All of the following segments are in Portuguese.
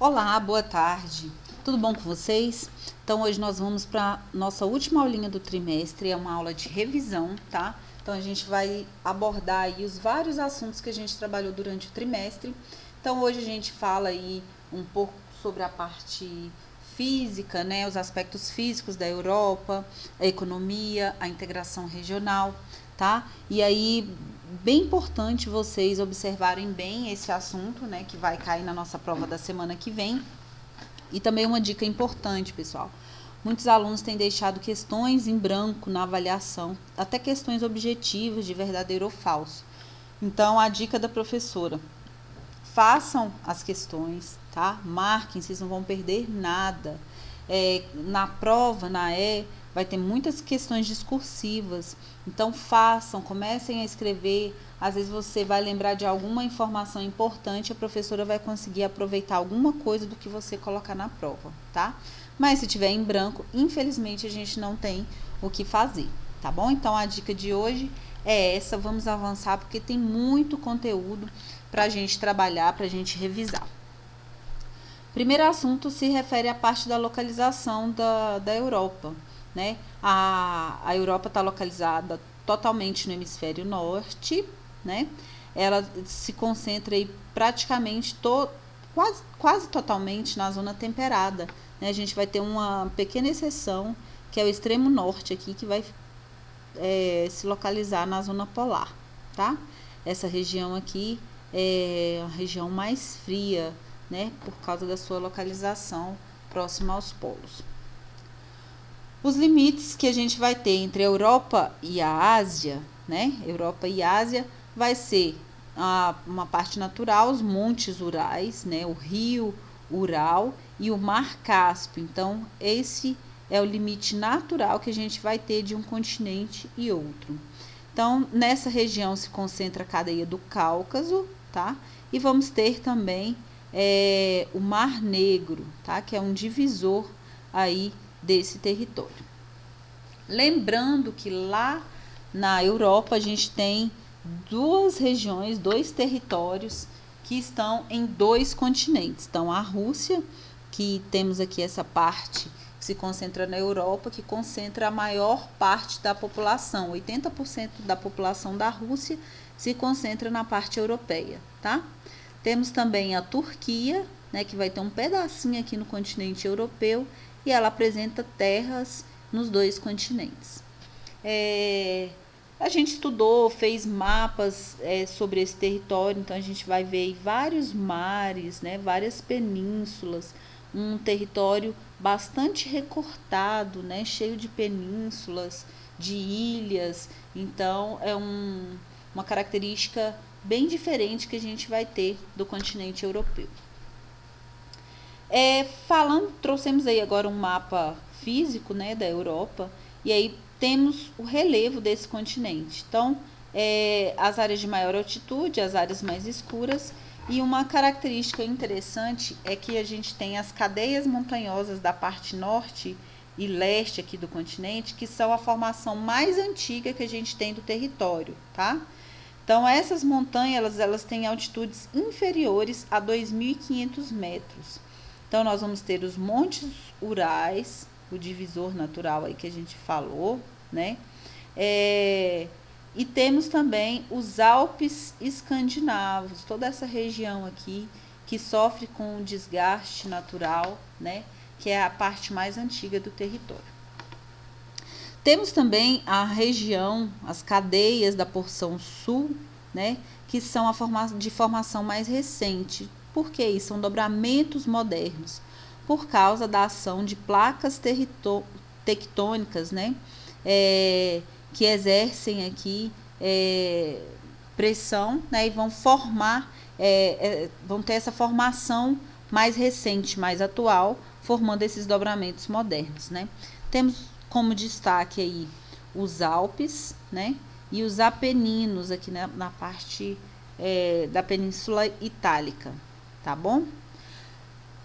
Olá, boa tarde. Tudo bom com vocês? Então, hoje nós vamos para nossa última aulinha do trimestre, é uma aula de revisão, tá? Então, a gente vai abordar aí os vários assuntos que a gente trabalhou durante o trimestre. Então, hoje a gente fala aí um pouco sobre a parte física, né, os aspectos físicos da Europa, a economia, a integração regional, tá? E aí, bem importante vocês observarem bem esse assunto, né, que vai cair na nossa prova da semana que vem. E também uma dica importante, pessoal. Muitos alunos têm deixado questões em branco na avaliação, até questões objetivas de verdadeiro ou falso. Então, a dica da professora: façam as questões, tá? Marquem, vocês não vão perder nada. Na prova, na vai ter muitas questões discursivas. Então, façam, comecem a escrever. Às vezes você vai lembrar de alguma informação importante, a professora vai conseguir aproveitar alguma coisa do que você colocar na prova, tá? Mas se tiver em branco, infelizmente a gente não tem o que fazer, tá bom? Então, a dica de hoje é essa. Vamos avançar porque tem muito conteúdo para a gente trabalhar, para a gente revisar. Primeiro assunto se refere à parte da localização da Europa, né? A Europa está localizada totalmente no hemisfério norte, né? Ela se concentra aí praticamente quase totalmente na zona temperada, né? A gente vai ter uma pequena exceção, que é o extremo norte aqui, que vai se localizar na zona polar, tá? Essa região aqui é a região mais fria, né, por causa da sua localização próxima aos polos. Os limites que a gente vai ter entre a Europa e a Ásia, né, Europa e Ásia, vai ser uma parte natural, os montes Urais, né, o rio Ural e o mar Cáspio. Então, esse é o limite natural que a gente vai ter de um continente e outro. Então, nessa região se concentra a cadeia do Cáucaso, tá? E vamos ter também o Mar Negro, tá? Que é um divisor aí desse território. Lembrando que lá na Europa a gente tem duas regiões, dois territórios que estão em dois continentes. Então, a Rússia, que temos aqui essa parte que se concentra na Europa, que concentra a maior parte da população. 80% da população da Rússia se concentra na parte europeia, tá? Temos também a Turquia, né, que vai ter um pedacinho aqui no continente europeu, e ela apresenta terras nos dois continentes. A gente estudou, fez mapas sobre esse território, então a gente vai ver vários mares, né, várias penínsulas, um território bastante recortado, né, cheio de penínsulas, de ilhas. Então é uma característica bem diferente que a gente vai ter do continente europeu. Trouxemos aí agora um mapa físico, né, da Europa, e aí temos o relevo desse continente. Então, as áreas de maior altitude, as áreas mais escuras, e uma característica interessante é que a gente tem as cadeias montanhosas da parte norte e leste aqui do continente, que são a formação mais antiga que a gente tem do território, tá? Então, essas montanhas, elas têm altitudes inferiores a 2.500 metros. Então, nós vamos ter os montes Urais, o divisor natural aí que a gente falou, né? E temos também os Alpes escandinavos, toda essa região aqui que sofre com o desgaste natural, né? Que é a parte mais antiga do território. Temos também a região, as cadeias da porção sul, né? Que são de formação mais recente. Por que isso? São dobramentos modernos, por causa da ação de placas tectônicas, né? Que exercem aqui pressão, né? E vão vão ter essa formação mais recente, mais atual, formando esses dobramentos modernos, né? Temos como destaque aí os Alpes, né? E os Apeninos aqui na parte da Península Itálica, tá bom?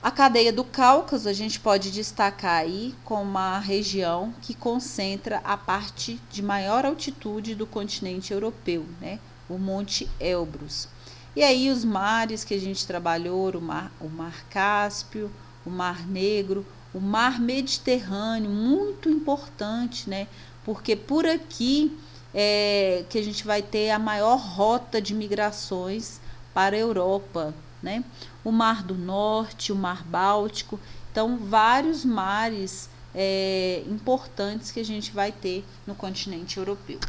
A cadeia do Cáucaso a gente pode destacar aí como uma região que concentra a parte de maior altitude do continente europeu, né? O Monte Elbrus. E aí os mares que a gente trabalhou, o mar Cáspio, o Mar Negro, o Mar Mediterrâneo, muito importante, né? Porque por aqui é que a gente vai ter a maior rota de migrações para a Europa, né? O Mar do Norte, o Mar Báltico, então vários mares importantes que a gente vai ter no continente europeu.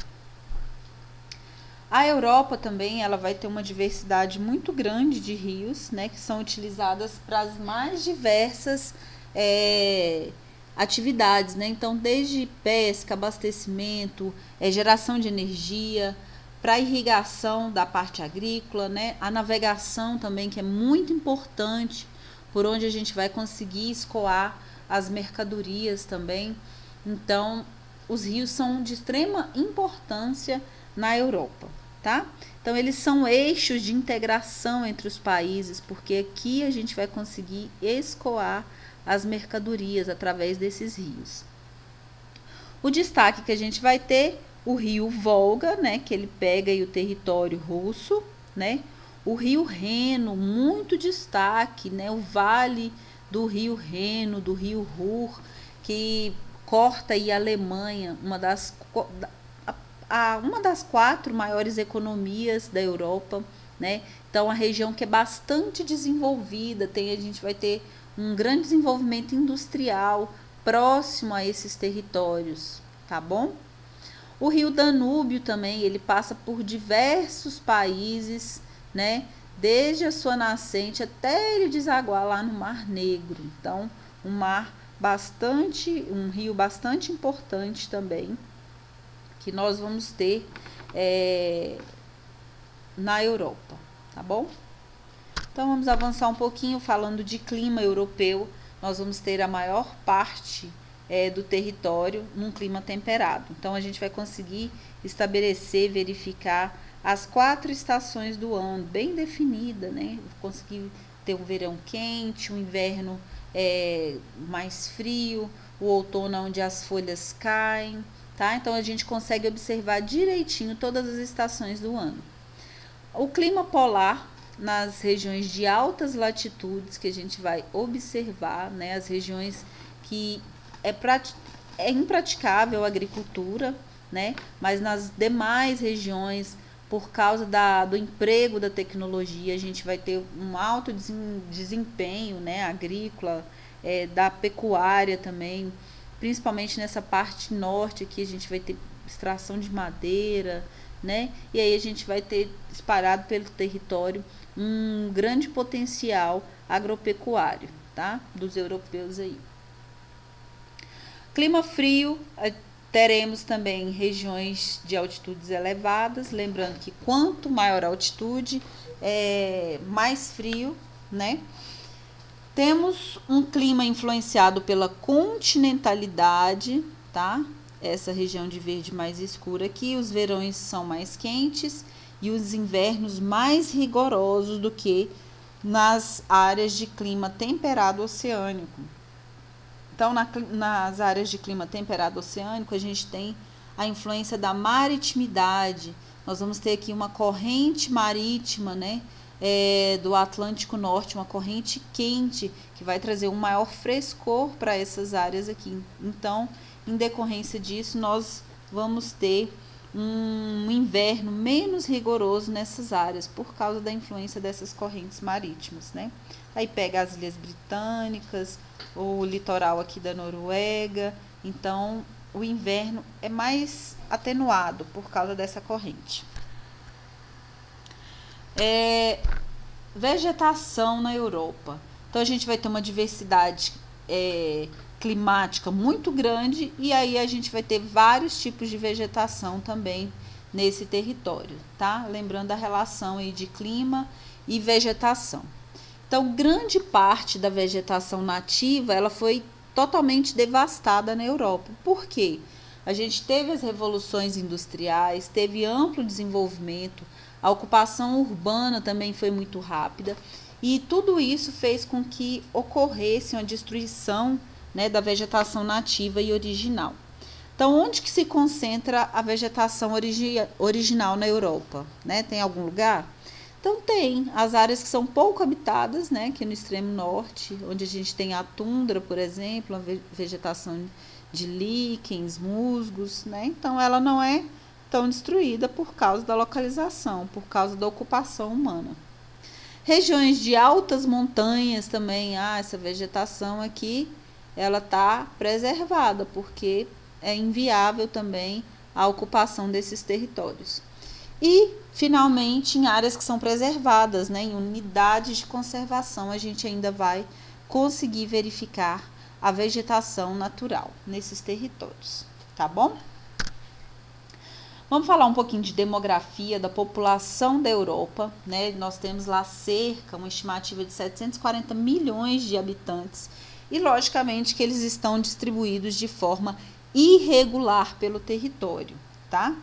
A Europa também ela vai ter uma diversidade muito grande de rios, né, que são utilizadas para as mais diversas atividades, né? Então, desde pesca, abastecimento, geração de energia, para irrigação da parte agrícola, né? A navegação também, que é muito importante, por onde a gente vai conseguir escoar as mercadorias também. Então, os rios são de extrema importância na Europa, tá? Então, eles são eixos de integração entre os países, porque aqui a gente vai conseguir escoar as mercadorias através desses rios. O destaque que a gente vai ter, o rio Volga, né, que ele pega aí o território russo, né? O rio Reno, muito destaque, né? O vale do rio Reno, do rio Ruhr, que corta aí a Alemanha, uma das 4 maiores economias da Europa, né? Então, a região que é bastante desenvolvida, a gente vai ter um grande desenvolvimento industrial próximo a esses territórios, tá bom? O rio Danúbio também, ele passa por diversos países, né? Desde a sua nascente até ele desaguar lá no Mar Negro. Então, um rio bastante importante também, que nós vamos ter na Europa, tá bom? Então, vamos avançar um pouquinho falando de clima europeu. Nós vamos ter a maior parte do território num clima temperado. Então, a gente vai conseguir estabelecer, verificar as 4 estações do ano, bem definida, né? Conseguir ter um verão quente, um inverno mais frio, o outono onde as folhas caem, tá? Então, a gente consegue observar direitinho todas as estações do ano. O clima polar nas regiões de altas latitudes que a gente vai observar, né, as regiões que é impraticável a agricultura, né, mas nas demais regiões, por causa do emprego da tecnologia, a gente vai ter um alto desempenho, né, agrícola, da pecuária também, principalmente nessa parte norte aqui a gente vai ter extração de madeira, né, e aí a gente vai ter espalhado pelo território um grande potencial agropecuário, tá? Dos europeus aí. Clima frio, teremos também regiões de altitudes elevadas, lembrando que quanto maior a altitude, mais frio, né? Temos um clima influenciado pela continentalidade, tá? Essa região de verde mais escura aqui, os verões são mais quentes e os invernos mais rigorosos do que nas áreas de clima temperado oceânico. Então, nas áreas de clima temperado oceânico, a gente tem a influência da maritimidade. Nós vamos ter aqui uma corrente marítima, né, do Atlântico Norte, uma corrente quente, que vai trazer um maior frescor para essas áreas aqui. Então, em decorrência disso, nós vamos ter um inverno menos rigoroso nessas áreas, por causa da influência dessas correntes marítimas, né? Aí pega as Ilhas Britânicas, o litoral aqui da Noruega, então o inverno é mais atenuado por causa dessa corrente. Vegetação na Europa. Então a gente vai ter uma diversidade climática muito grande, e aí a gente vai ter vários tipos de vegetação também nesse território, tá? Lembrando a relação aí de clima e vegetação. Então, grande parte da vegetação nativa, ela foi totalmente devastada na Europa. Por quê? A gente teve as revoluções industriais, teve amplo desenvolvimento, a ocupação urbana também foi muito rápida, e tudo isso fez com que ocorresse uma destruição, né, da vegetação nativa e original. Então, onde que se concentra a vegetação original na Europa, né? Tem algum lugar? Então tem as áreas que são pouco habitadas, né, aqui no extremo norte, onde a gente tem a tundra, por exemplo, a vegetação de líquens, musgos, né? Então ela não é tão destruída por causa da localização, por causa da ocupação humana. Regiões de altas montanhas também, essa vegetação aqui, ela está preservada, porque é inviável também a ocupação desses territórios. E, finalmente, em áreas que são preservadas, né, em unidades de conservação, a gente ainda vai conseguir verificar a vegetação natural nesses territórios, tá bom? Vamos falar um pouquinho de demografia da população da Europa, né? Nós temos lá uma estimativa de 740 milhões de habitantes e, logicamente, que eles estão distribuídos de forma irregular pelo território, tá?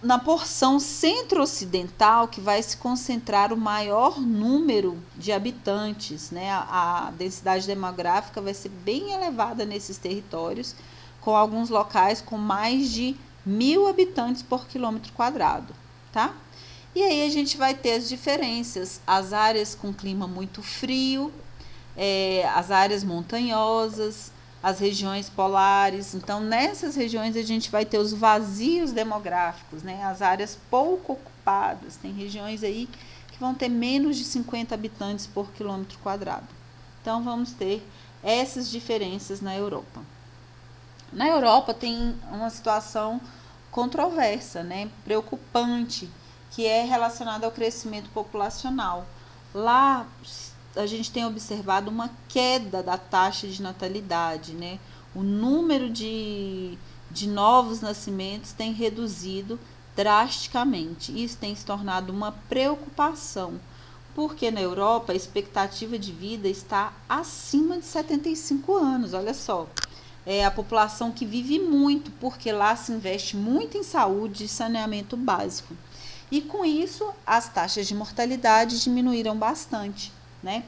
Na porção centro-ocidental que vai se concentrar o maior número de habitantes, né? A densidade demográfica vai ser bem elevada nesses territórios, com alguns locais com mais de 1.000 habitantes por quilômetro quadrado, tá? E aí a gente vai ter as diferenças, as áreas com clima muito frio, as áreas montanhosas, as regiões polares. Então, nessas regiões a gente vai ter os vazios demográficos, né? As áreas pouco ocupadas. Tem regiões aí que vão ter menos de 50 habitantes por quilômetro quadrado. Então, vamos ter essas diferenças na Europa. Na Europa tem uma situação controversa, né? Preocupante, que é relacionada ao crescimento populacional. Lá a gente tem observado uma queda da taxa de natalidade, né? O número de novos nascimentos tem reduzido drasticamente. Isso tem se tornado uma preocupação, porque na Europa a expectativa de vida está acima de 75 anos, olha só. É a população que vive muito, porque lá se investe muito em saúde e saneamento básico. E com isso, as taxas de mortalidade diminuíram bastante, né?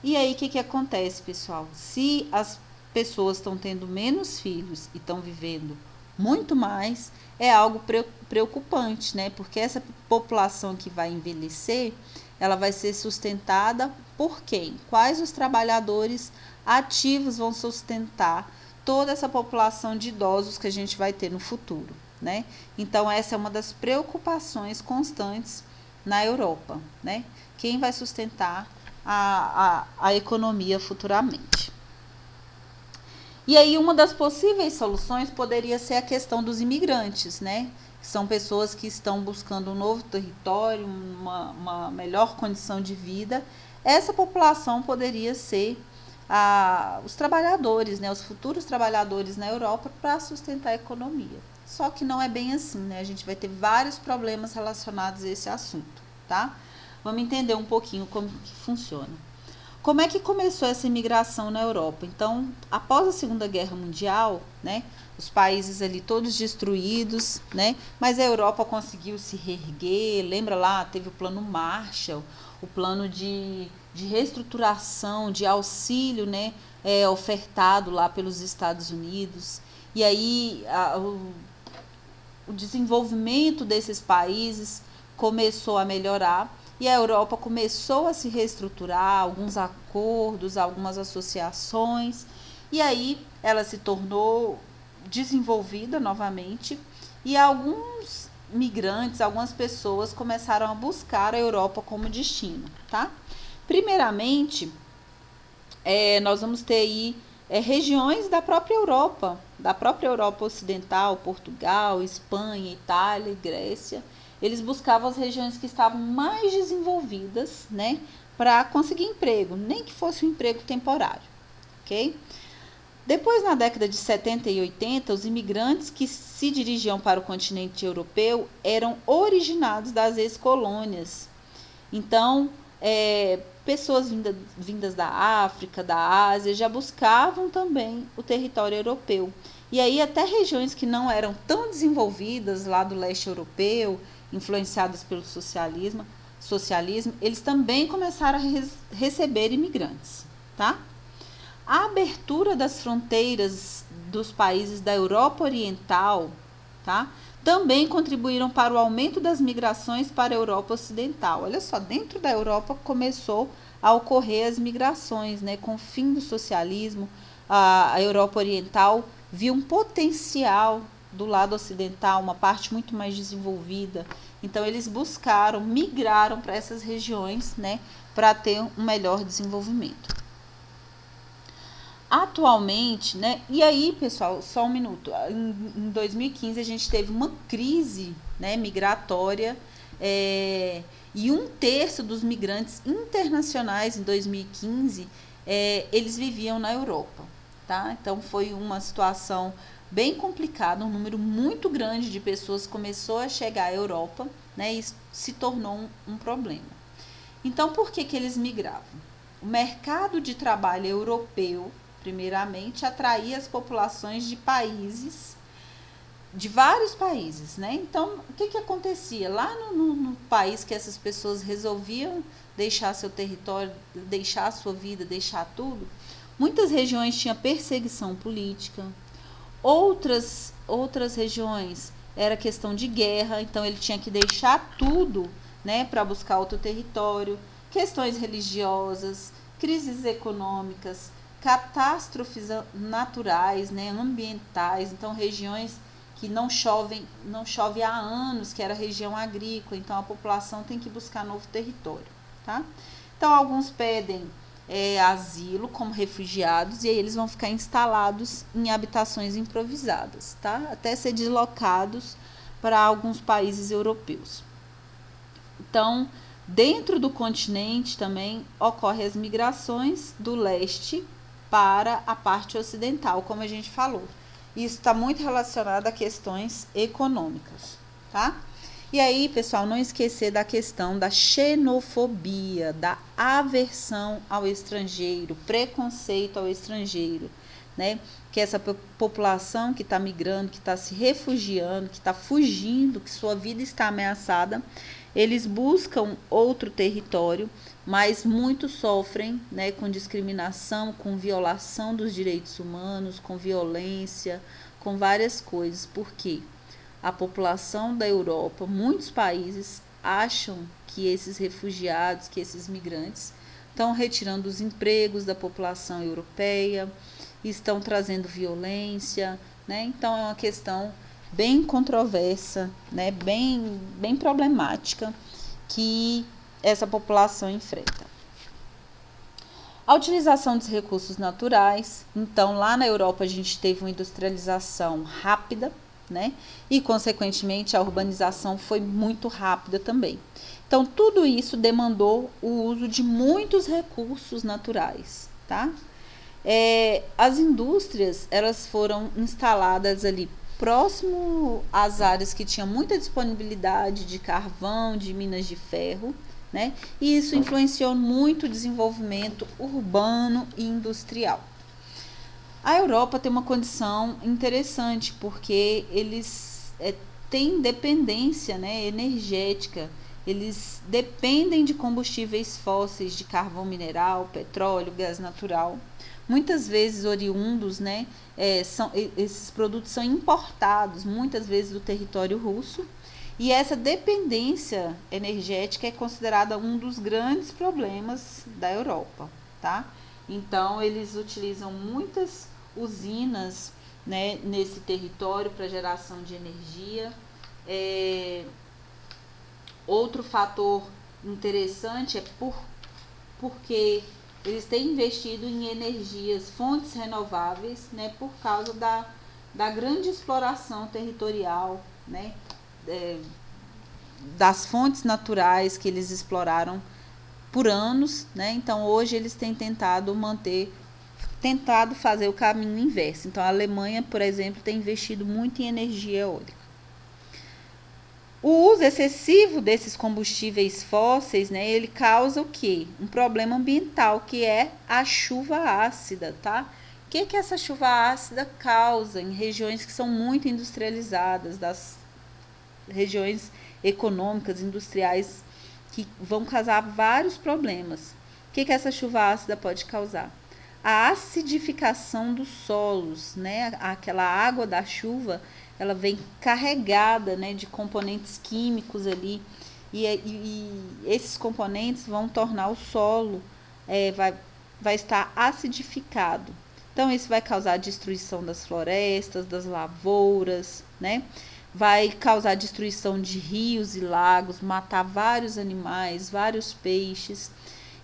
E aí, o que acontece, pessoal? Se as pessoas estão tendo menos filhos e estão vivendo muito mais, é algo preocupante, né? Porque essa população que vai envelhecer, ela vai ser sustentada por quem? Quais os trabalhadores ativos vão sustentar toda essa população de idosos que a gente vai ter no futuro, né? Então, essa é uma das preocupações constantes na Europa, né? Quem vai sustentar a economia futuramente. E aí, uma das possíveis soluções poderia ser a questão dos imigrantes, né? São pessoas que estão buscando um novo território, uma melhor condição de vida. Essa população poderia ser os trabalhadores, né, os futuros trabalhadores na Europa para sustentar a economia. Só que não é bem assim, né? A gente vai ter vários problemas relacionados a esse assunto, tá? Vamos entender um pouquinho como que funciona. Como é que começou essa imigração na Europa? Então, após a Segunda Guerra Mundial, né, os países ali todos destruídos, né, mas a Europa conseguiu se reerguer. Lembra lá, teve o Plano Marshall, o plano de reestruturação, de auxílio, né, ofertado lá pelos Estados Unidos. E aí o desenvolvimento desses países começou a melhorar e a Europa começou a se reestruturar, alguns acordos, algumas associações, e aí ela se tornou desenvolvida novamente e alguns migrantes, algumas pessoas começaram a buscar a Europa como destino, tá? Primeiramente, nós vamos ter aí regiões da própria Europa Ocidental, Portugal, Espanha, Itália e Grécia. Eles buscavam as regiões que estavam mais desenvolvidas, né, para conseguir emprego, nem que fosse um emprego temporário, ok? Depois, na década de 70 e 80, os imigrantes que se dirigiam para o continente europeu eram originados das ex-colônias. Então, pessoas vindas da África, da Ásia, já buscavam também o território europeu. E aí até regiões que não eram tão desenvolvidas lá do leste europeu, influenciadas pelo socialismo, eles também começaram a receber imigrantes, tá? A abertura das fronteiras dos países da Europa Oriental, tá, também contribuíram para o aumento das migrações para a Europa Ocidental. Olha só, dentro da Europa começou a ocorrer as migrações, né? Com o fim do socialismo, a Europa Oriental viu um potencial do lado ocidental, uma parte muito mais desenvolvida. Então eles migraram para essas regiões, né? Para ter um melhor desenvolvimento. Atualmente, né? E aí, pessoal, só um minuto. Em 2015 a gente teve uma crise, né, migratória, e 1/3 dos migrantes internacionais em 2015 eles viviam na Europa, tá? Então foi uma situação bem complicada, um número muito grande de pessoas começou a chegar à Europa, né? E se tornou um problema. Então, por que eles migravam? O mercado de trabalho europeu, primeiramente, atraía as populações de vários países, né? Então, o que acontecia? Lá no país que essas pessoas resolviam deixar seu território, deixar a sua vida, deixar tudo, muitas regiões tinham perseguição política, outras regiões era questão de guerra, então ele tinha que deixar tudo, né, para buscar outro território, questões religiosas, crises econômicas, catástrofes naturais, né, ambientais, então regiões que não chove há anos, que era região agrícola, então a população tem que buscar novo território, tá? Então alguns pedem asilo como refugiados e aí eles vão ficar instalados em habitações improvisadas, tá? Até ser deslocados para alguns países europeus. Então, dentro do continente também ocorrem as migrações do leste para a parte ocidental, como a gente falou. Isso está muito relacionado a questões econômicas, tá? E aí, pessoal, não esquecer da questão da xenofobia, da aversão ao estrangeiro, preconceito ao estrangeiro, né? Que essa população que está migrando, que está se refugiando, que está fugindo, que sua vida está ameaçada, eles buscam outro território, mas muitos sofrem, né, com discriminação, com violação dos direitos humanos, com violência, com várias coisas. Por quê? A população da Europa, muitos países acham que esses refugiados, que esses migrantes estão retirando os empregos da população europeia, estão trazendo violência, né? Então é uma questão bem controversa, né? bem problemática que essa população enfrenta. A utilização dos recursos naturais. Então, lá na Europa a gente teve uma industrialização rápida, né? E, consequentemente, a urbanização foi muito rápida também. Então, tudo isso demandou o uso de muitos recursos naturais, tá? As indústrias, elas foram instaladas ali próximo às áreas que tinham muita disponibilidade de carvão, de minas de ferro, né? E isso influenciou muito o desenvolvimento urbano e industrial. A Europa tem uma condição interessante, porque eles têm dependência, né, energética. Eles dependem de combustíveis fósseis, de carvão mineral, petróleo, gás natural. Muitas vezes oriundos, né, esses produtos são importados, muitas vezes do território russo. E essa dependência energética é considerada um dos grandes problemas da Europa, tá? Então, eles utilizam muitas usinas, né, nesse território para geração de energia. Outro fator interessante é porque eles têm investido em energias, fontes renováveis, né, por causa da grande exploração territorial, né, das fontes naturais que eles exploraram por anos, né? Então hoje eles têm tentado fazer o caminho inverso. Então a Alemanha, por exemplo, tem investido muito em energia eólica. O uso excessivo desses combustíveis fósseis, né, ele causa o quê? Um problema ambiental, que é a chuva ácida, tá? O que essa chuva ácida causa em regiões que são muito industrializadas, das regiões econômicas, industriais, que vão causar vários problemas. O que essa chuva ácida pode causar? A acidificação dos solos, né? Aquela água da chuva, ela vem carregada, né, de componentes químicos ali, e esses componentes vão tornar o solo, vai estar acidificado. Então, isso vai causar destruição das florestas, das lavouras, né? Vai causar destruição de rios e lagos, matar vários animais, vários peixes,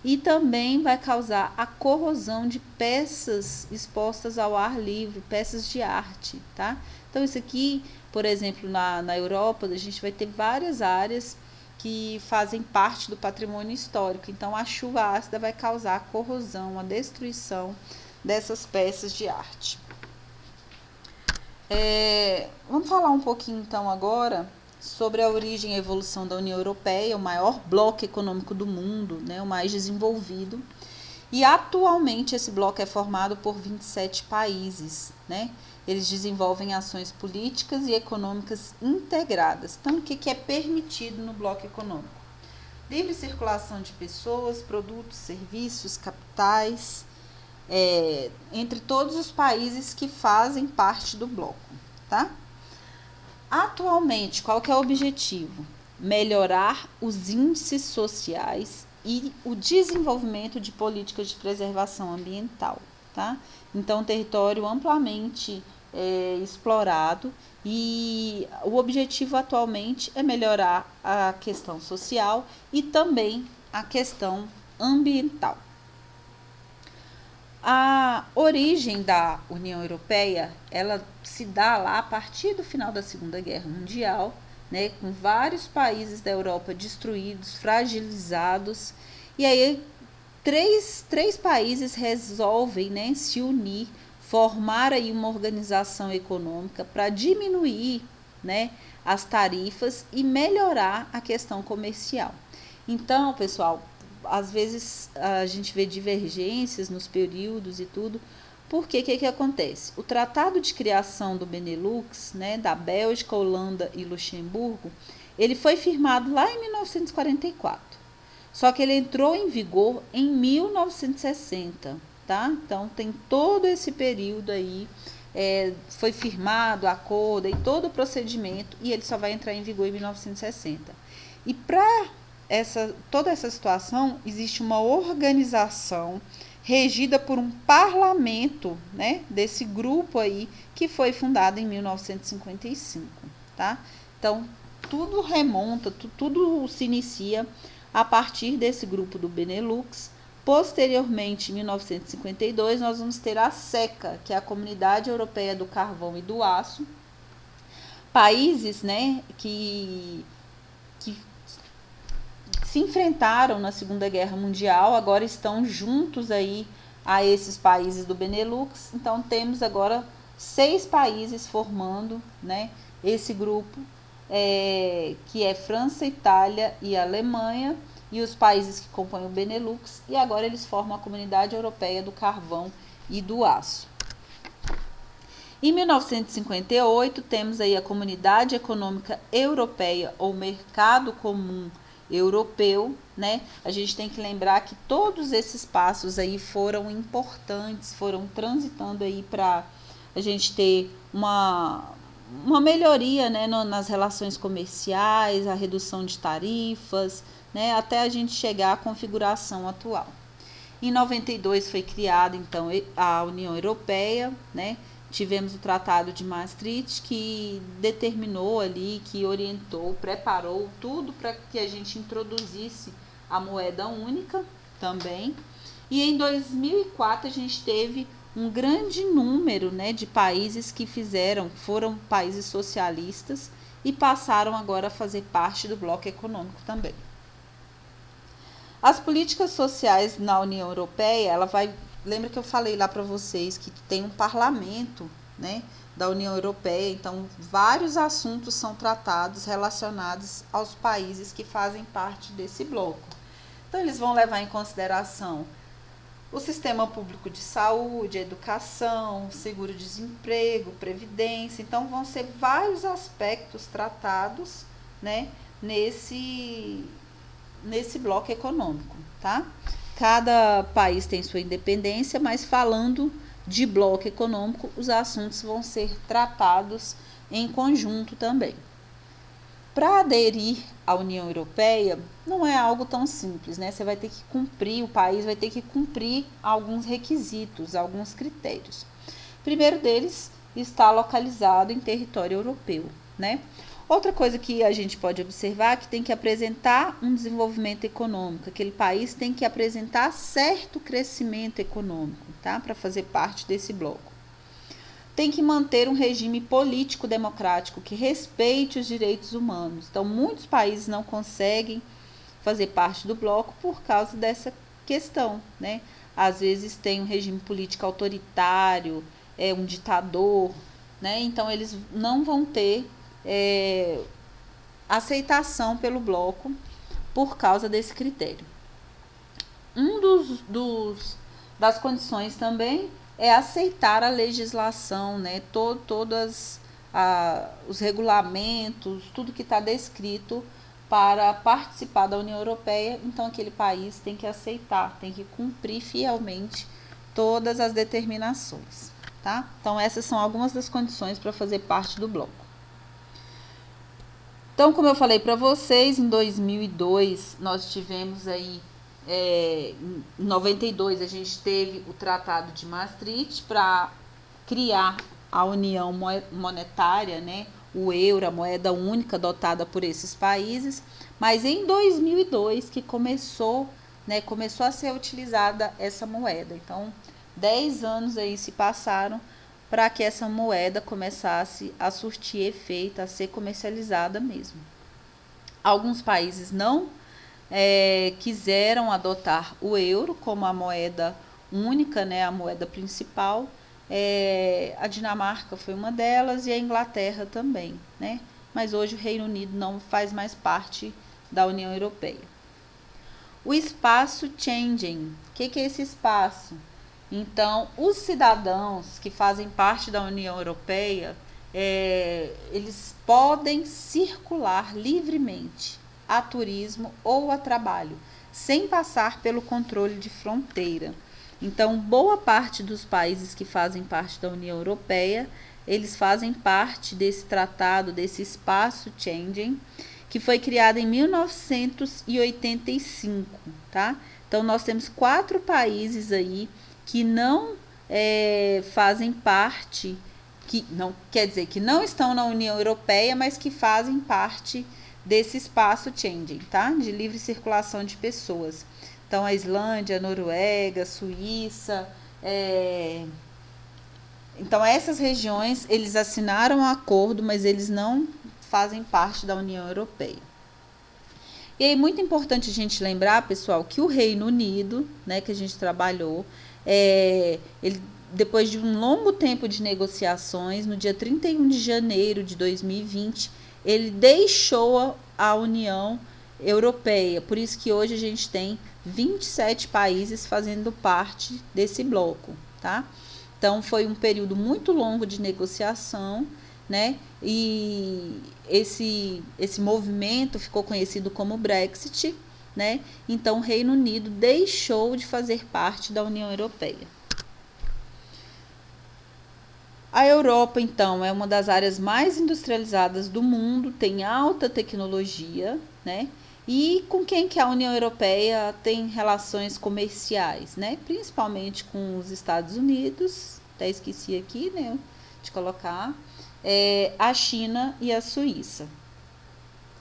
e também vai causar a corrosão de peças expostas ao ar livre, peças de arte, tá? Então, isso aqui, por exemplo, na Europa, a gente vai ter várias áreas que fazem parte do patrimônio histórico. Então, a chuva ácida vai causar a corrosão, a destruição dessas peças de arte. Vamos falar um pouquinho, então, agora sobre a origem e a evolução da União Europeia, o maior bloco econômico do mundo, né, o mais desenvolvido. E atualmente esse bloco é formado por 27 países, né? Eles desenvolvem ações políticas e econômicas integradas. Então, o que é permitido no bloco econômico? Livre circulação de pessoas, produtos, serviços, capitais, entre todos os países que fazem parte do bloco, tá? Atualmente, qual que é o objetivo? Melhorar os índices sociais e o desenvolvimento de políticas de preservação ambiental, tá? Então, território amplamente explorado, e o objetivo atualmente é melhorar a questão social e também a questão ambiental. A origem da União Europeia, ela se dá lá a partir do final da Segunda Guerra Mundial, né, com vários países da Europa destruídos, fragilizados, e aí três países resolvem, né, se unir, formar aí uma organização econômica para diminuir, né, as tarifas e melhorar a questão comercial. Então, pessoal, às vezes a gente vê divergências nos períodos e tudo, porque o que acontece? O Tratado de Criação do Benelux, né, da Bélgica, Holanda e Luxemburgo, ele foi firmado lá em 1944, só que ele entrou em vigor em 1960, tá? Então tem todo esse período aí, foi firmado acordo e todo o procedimento, e ele só vai entrar em vigor em 1960. E para toda essa situação, existe uma organização regida por um parlamento, né, desse grupo aí, que foi fundado em 1955, tá? Então, tudo remonta, tudo se inicia a partir desse grupo do Benelux. Posteriormente, em 1952, nós vamos ter a SECA, que é a Comunidade Europeia do Carvão e do Aço. Países, né, que se enfrentaram na Segunda Guerra Mundial, agora estão juntos aí a esses países do Benelux. Então, temos agora 6 países formando, né, esse grupo, que é França, Itália e Alemanha, e os países que compõem o Benelux, e agora eles formam a Comunidade Europeia do Carvão e do Aço. Em 1958, temos aí a Comunidade Econômica Europeia, ou Mercado Comum Europeu, né? A gente tem que lembrar que todos esses passos aí foram importantes, foram transitando aí para a gente ter uma melhoria, né, nas relações comerciais, a redução de tarifas, né, até a gente chegar à configuração atual. Em 92 foi criada, então, a União Europeia, né? Tivemos o Tratado de Maastricht, que determinou ali, que orientou, preparou tudo para que a gente introduzisse a moeda única também. E em 2004 a gente teve um grande número, né, de países que foram países socialistas e passaram agora a fazer parte do bloco econômico também. As políticas sociais na União Europeia, lembra que eu falei lá para vocês que tem um parlamento, né, da União Europeia, então vários assuntos são tratados relacionados aos países que fazem parte desse bloco. Então eles vão levar em consideração o sistema público de saúde, educação, seguro-desemprego, previdência. Então vão ser vários aspectos tratados, né, nesse bloco econômico, tá? Cada país tem sua independência, mas falando de bloco econômico, os assuntos vão ser tratados em conjunto também. Para aderir à União Europeia, não é algo tão simples, né? Você vai ter que cumprir, o país vai ter que cumprir alguns requisitos, alguns critérios. O primeiro deles está localizado em território europeu, né? Outra coisa que a gente pode observar é que tem que apresentar um desenvolvimento econômico, aquele país tem que apresentar certo crescimento econômico, tá? Para fazer parte desse bloco. Tem que manter um regime político democrático que respeite os direitos humanos. Então, muitos países não conseguem fazer parte do bloco por causa dessa questão, né? Às vezes tem um regime político autoritário, um ditador, né? Então, eles não vão ter aceitação pelo bloco por causa desse critério. Das condições também é aceitar a legislação, né? Todos os regulamentos, tudo que está descrito para participar da União Europeia. Então, aquele país tem que aceitar, tem que cumprir fielmente todas as determinações, tá? Então, essas são algumas das condições para fazer parte do bloco. Então, como eu falei para vocês, em 2002 nós tivemos aí, em 92 a gente teve o Tratado de Maastricht para criar a União Monetária, né? O euro, a moeda única adotada por esses países, mas em 2002 que começou a ser utilizada essa moeda. Então, 10 anos aí se passaram para que essa moeda começasse a surtir efeito, a ser comercializada mesmo. Alguns países não quiseram adotar o euro como a moeda única, né, a moeda principal. A Dinamarca foi uma delas e a Inglaterra também, né? Mas hoje o Reino Unido não faz mais parte da União Europeia. O espaço Schengen. O que é esse espaço? Então, os cidadãos que fazem parte da União Europeia, eles podem circular livremente a turismo ou a trabalho, sem passar pelo controle de fronteira. Então, boa parte dos países que fazem parte da União Europeia, eles fazem parte desse tratado, desse espaço Schengen, que foi criado em 1985, tá? Então, nós temos 4 países aí que não fazem parte, que não quer dizer que não estão na União Europeia, mas que fazem parte desse espaço Schengen, tá? De livre circulação de pessoas. Então, a Islândia, a Noruega, a Suíça. Então, essas regiões, eles assinaram um acordo, mas eles não fazem parte da União Europeia. E aí, muito importante a gente lembrar, pessoal, que o Reino Unido, né, que a gente trabalhou, ele, depois de um longo tempo de negociações, no dia 31 de janeiro de 2020, ele deixou a União Europeia. Por isso que hoje a gente tem 27 países fazendo parte desse bloco, tá? Então, foi um período muito longo de negociação, né? E esse movimento ficou conhecido como Brexit, né? Então, o Reino Unido deixou de fazer parte da União Europeia. A Europa, então, é uma das áreas mais industrializadas do mundo, tem alta tecnologia, né? E com quem que a União Europeia tem relações comerciais, né? Principalmente com os Estados Unidos, até esqueci aqui, né, de colocar, a China e a Suíça.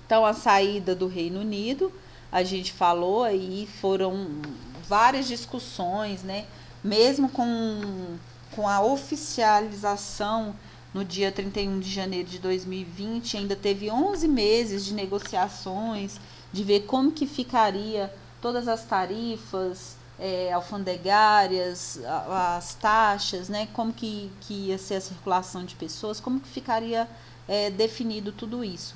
Então, a saída do Reino Unido, a gente falou aí, foram várias discussões, né? Mesmo com a oficialização no dia 31 de janeiro de 2020, ainda teve 11 meses de negociações, de ver como que ficaria todas as tarifas alfandegárias, as taxas, né? Como que ia ser a circulação de pessoas, como que ficaria definido tudo isso.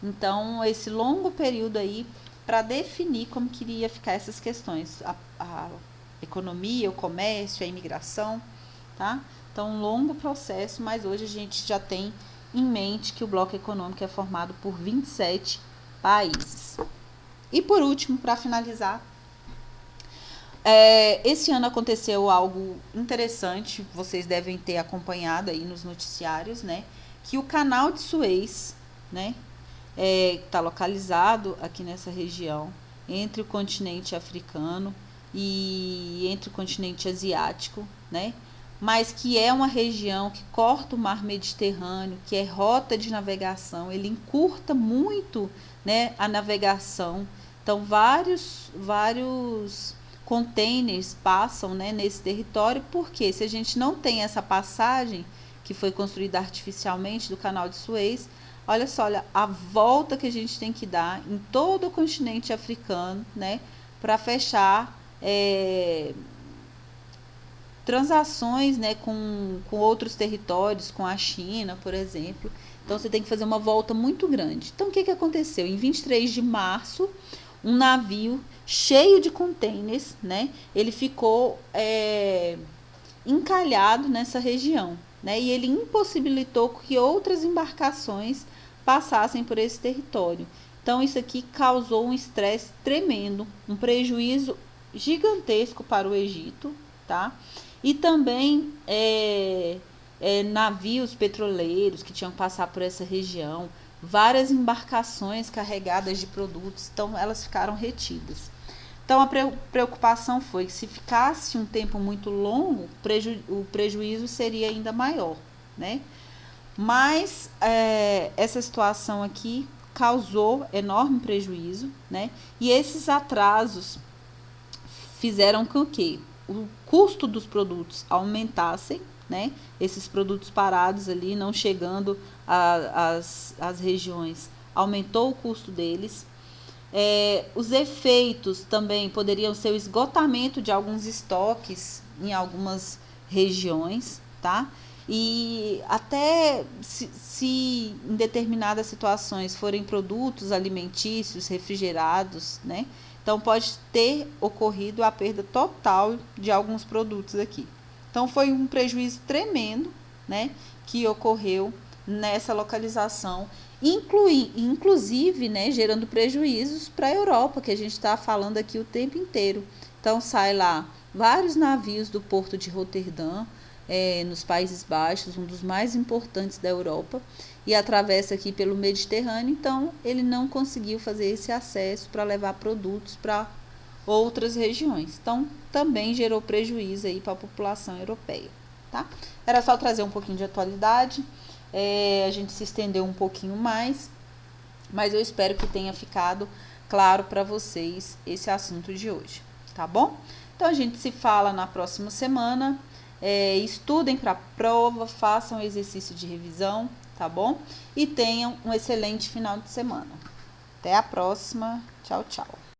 Então, esse longo período aí para definir como que iria ficar essas questões, a economia, o comércio, a imigração, tá? Então, um longo processo, mas hoje a gente já tem em mente que o bloco econômico é formado por 27 países. E por último, para finalizar, esse ano aconteceu algo interessante, vocês devem ter acompanhado aí nos noticiários, né? que o canal de Suez, né, está localizado aqui nessa região, entre o continente africano e entre o continente asiático, né, mas que é uma região que corta o mar Mediterrâneo, que é rota de navegação, ele encurta muito, né, a navegação. Então, vários containers passam, né, nesse território, porque se a gente não tem essa passagem, que foi construída artificialmente do canal de Suez, olha só, olha a volta que a gente tem que dar em todo o continente africano, né, para fechar transações, né, com outros territórios, com a China, por exemplo. Então, você tem que fazer uma volta muito grande. Então, o que aconteceu? Em 23 de março, um navio cheio de containers, né, ele ficou encalhado nessa região, né, e ele impossibilitou que outras embarcações passassem por esse território. Então, isso aqui causou um estresse tremendo, um prejuízo gigantesco para o Egito, tá? E também navios petroleiros que tinham que passar por essa região, várias embarcações carregadas de produtos, então elas ficaram retidas. Então, a preocupação foi que se ficasse um tempo muito longo, o prejuízo seria ainda maior, né? Mas essa situação aqui causou enorme prejuízo, né? E esses atrasos fizeram com que o custo dos produtos aumentassem, né? Esses produtos parados ali, não chegando às regiões, aumentou o custo deles. Os efeitos também poderiam ser o esgotamento de alguns estoques em algumas regiões, tá? E até se em determinadas situações forem produtos alimentícios refrigerados, né? Então, pode ter ocorrido a perda total de alguns produtos aqui. Então, foi um prejuízo tremendo, né, que ocorreu nessa localização, inclusive, né, gerando prejuízos para a Europa, que a gente está falando aqui o tempo inteiro. Então, sai lá vários navios do porto de Roterdã, nos Países Baixos, um dos mais importantes da Europa, e atravessa aqui pelo Mediterrâneo. Então, ele não conseguiu fazer esse acesso para levar produtos para outras regiões. Então, também gerou prejuízo aí para a população europeia, tá? Era só trazer um pouquinho de atualidade. A gente se estendeu um pouquinho mais, mas eu espero que tenha ficado claro para vocês esse assunto de hoje, tá bom? Então, a gente se fala na próxima semana. Estudem para a prova, façam exercício de revisão, tá bom? E tenham um excelente final de semana. Até a próxima. Tchau, tchau.